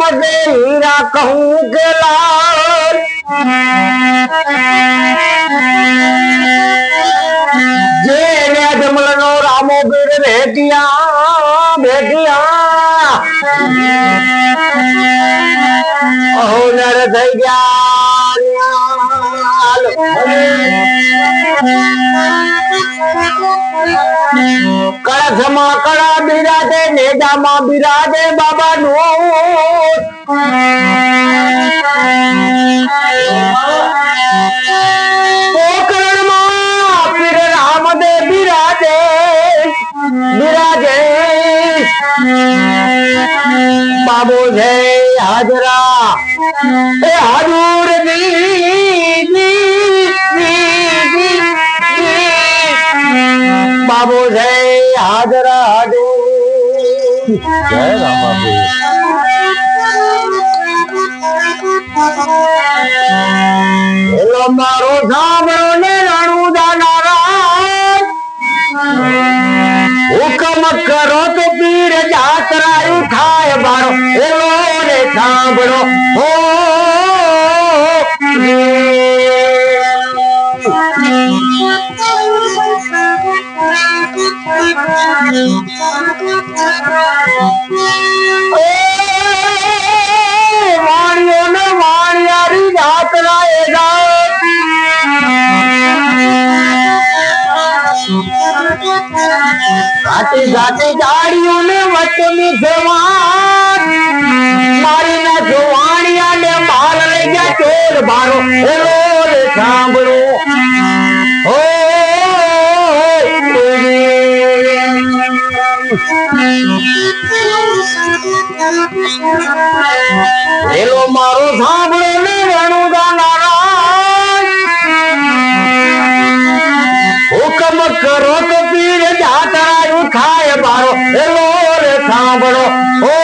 चमके हीरा कहूँ के लाल जे जमल नो रामो बीर भेटिया भेटिया अहो नर થઈ ગયા કળશમાં કળા બિરાજે નેજામાં બિરાજે બાબા નું પોકરણમાં પીર રામદેવ બિરાજે બિરાજે બાબુ છે હાજરા એ હાજુર બાબુ છે હાજરા હાજુર જય રામાપીર એલો મારો સાંભળો ને રણુદા નારાયણ હુકમ કરો તો પીર જાત્રા થાય બારો એલો ને સાંભળો હો વાણીઓ ને વાણિયારી જાત્રા એ ઘાટી ઘાટી જાડીઓ ને વચ્ચેની સેવા મારી ના જોવાણિયા ને માલ લઈ ગયા ચોર બારો એલો રે સાંભળો હો એલો મારો સાંભળો ને રણુદા નારાયણ હુકમ કરો તો પીર જાત્રા થાય બારો એલો રે સાંભળો ઓ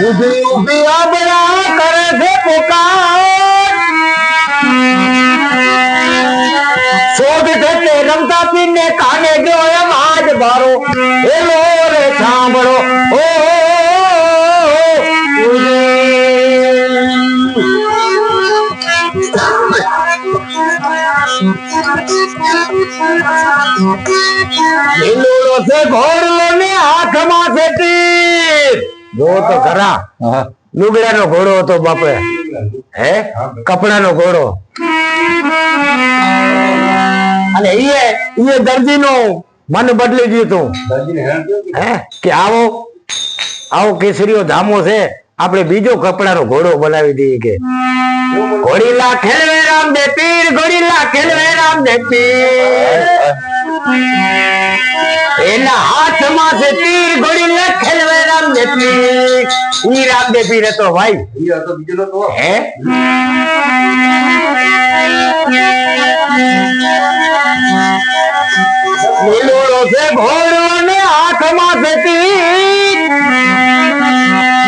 ઉભી ઉભી આબરા કરે છે પુકાર શોધ થશે રમતા પીને કાને ગયો એમ આજ બારો એલો રે સાંભળો ઓ લીલોડો છે ઘોડલો ને હાથમાં છે તીર જો તો ખરા લુગડાનો ઘોડો હતો બાપે હે કપડાનો ઘોડો અને એ દર્દીનો મન બદલી ગયું હે કે આવો આવો કેસરીઓ ધામો છે આપણે બીજો કપડાનો ઘોડો બનાવી દઈએ કે ઘોડીલા ખેલવે રામ દે પીર ઘોડીલા ખેલવે રામ દે પીર એના હાથમાં છે તીર ઘોડીલા ખેલવે રામ દે પીર ઈ રામ દે પીર હતો ભાઈ ઈ હતો બીજો તો હે લીલોડો છે ઘોડો ને હાથમાં છે તીર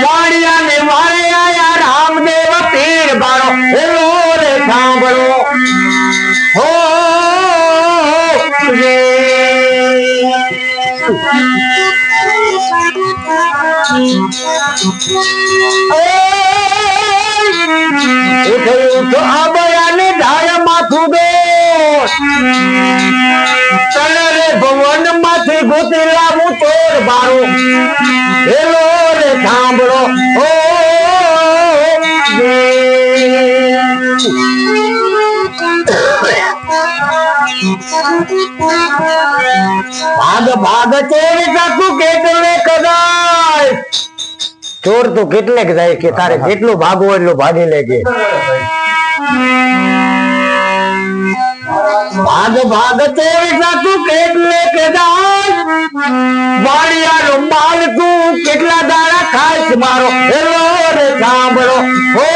વાડિયા ને મારે આયા રામદેવ પીર બારો એલો રે સાંભળો હો ઉઠો આબયા ને ઢાળ માથું દો તને ભવન માંથી ગોતી લાવું ચોર બારો એલો રે સાંભળો ઓ ભાગ ભાગ ચોરી સાકું કેટલે કદાચ ચોર તો કેટલે જાય કે તારે જેટલું ભાગવું એટલું ભાગી લે કે ભાગ ભાગ ચોરી સાકું કેટલે કદાચ વાડિયાનો માલ તું કેટલા દાડા ખાઈશ મારો એલો રે સાંભળો હો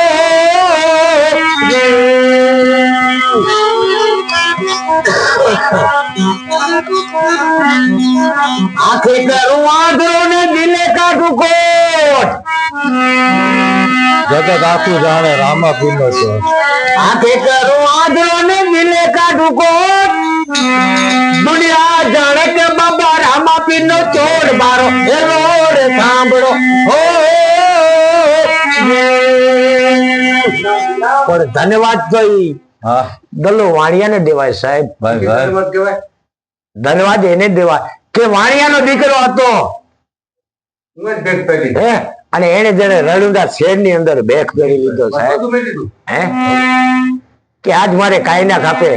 આંખે કરું આંધળો ને દિલે કાઢું કોટ જગત આખું જાણે રામાપીર નો છે આંખે કરું આંધળો ને સાધુ કોણ દુનિયા જાણે કે બાબા રામાપીર નો ચોર મારો એનો રે સાંભળો હો પણ ધન્યવાદ તો ઈ દલો વાણિયાને દેવાય સાહેબ. ધન્યવાદ એને દેવાય કે વાણિયાનો દીકરો હતો હે અને એને જેને રણુદા શેર ની અંદર બેક કરી લીધો સાહેબ હે કે આજ મારે કાઈ ના ખાપે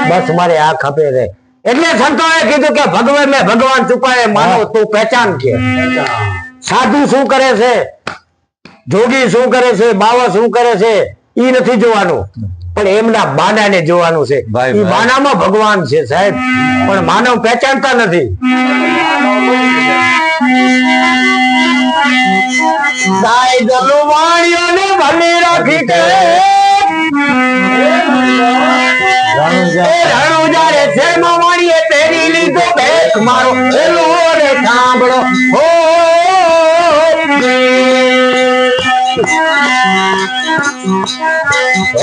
બસ મારે આ ખપે રે એટલે સંતોએ કીધું કે ભગવાન મેં ભગવાન છુપાએ માનો તું પહેચાન કે સાધુ શું કરે છે જોગી શું કરે છે બાવા શું કરે છે ઈ નથી જોવાનું પણ એમના બાનાને જોવાનું છે. ઈ બાનામાં ભગવાન છે સાહેબ પણ માનવ પહેચાનતા નથી. સાહેબ વાણીઓને ભલે રાખી કે રણુજા રે શેરમાં વાણીએ તેરી લીધો બેક મારો એલો રે સાંભળો હો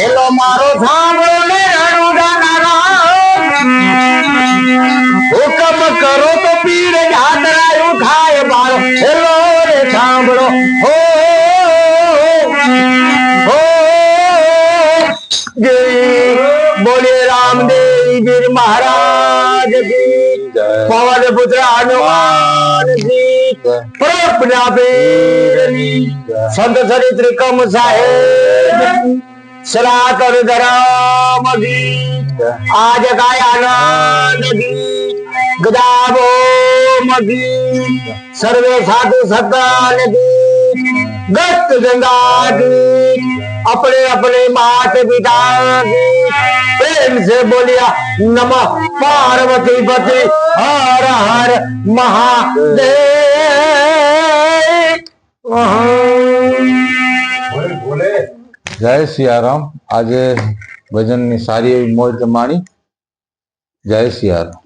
એલો મારો સાંભળો ને રણુજા નાના હુકમ કરો તો પીર જાતરાયું થાય મારો એલો રે સાંભળો હો बोले रामदेव गिर महाराज की पवन पुत्र हनुमान जी प्रपना संत चरित्रिकम साहेब सनातन धर्म गीत आज का आनंद गीत गदाबो गीत सर्वे साधु सत्तान गीत गत गंगा गीत अपने अपने मात पिता की प्रेम से बोलिया नमः पार्वती पति हर हर महादेव. જય સિયારામ. આજે ભજનની સારી એવી મોજ માણી. જય સિયારામ.